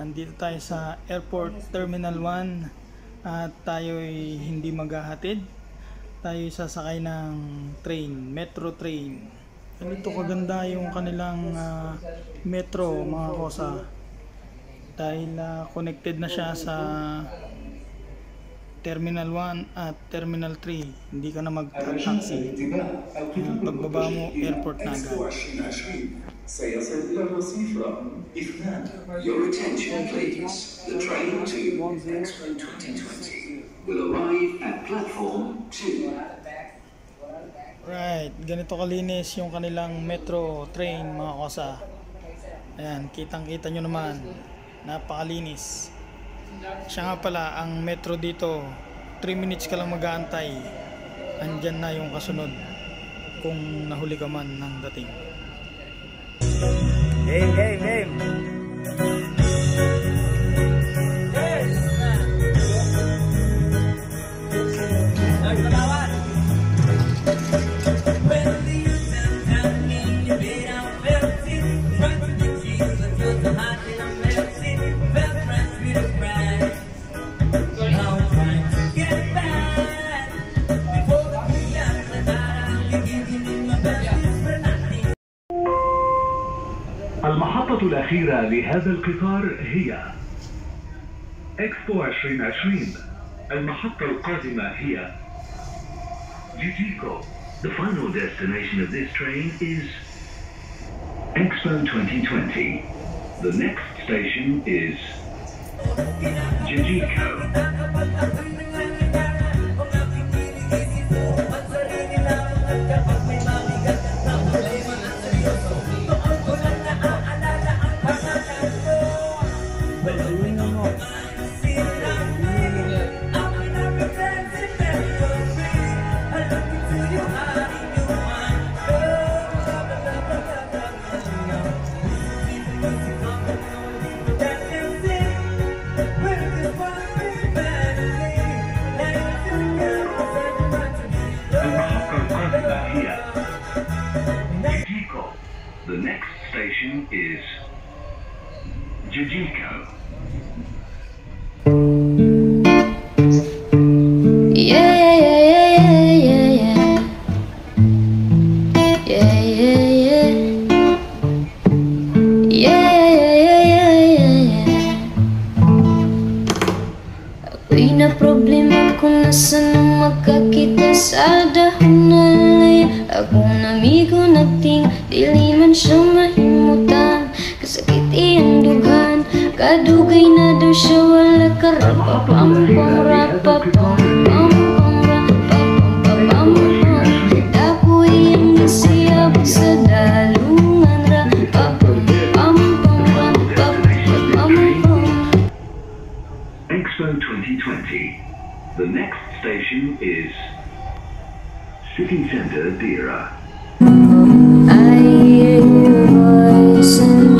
Nandito tayo sa Airport Terminal 1 at tayo'y hindi maghahatid. Tayo'y sasakay ng train, metro train. Ganito kaganda yung kanilang metro, mga kosa. Dahil connected na siya sa Terminal 1 at Terminal 3. Hindi ka na mag-taxi. Pagbaba mo, airport na agad. Your attention please. The train to Expo 2020 will arrive at platform 2. Right, ganito kalinis yung kanilang metro train, mga kosa. Ayan, kitang-kita nyo naman. Napakalinis. Siya nga pala, ang metro dito 3 minutes ka lang mag-aantay, andyan na yung kasunod kung nahuli ka man ng dating. Game. المحطة الأخيرة لهذا القطار هي إكسبو 2020. المحطة القادمة هي جيجيكو. The final destination of this train is Expo 2020. The next station is Jijiko. The next station is Jijiko. Ako'y na problema kung nasaan ang magkakita sa dahon na laya. Akong amigo nating dili man siya mahimutan. Kasakit iyang dughan, kadugay na daw siya wala ka. Rapapam-pam, rapapam-pam, rapapam-pam-pam. Dako iyang nasiyabot sa dalungan. Rapapam-pam-pam, rapapam-pam. Expo 2020. The next station is City Center, Dira. I hear your voice and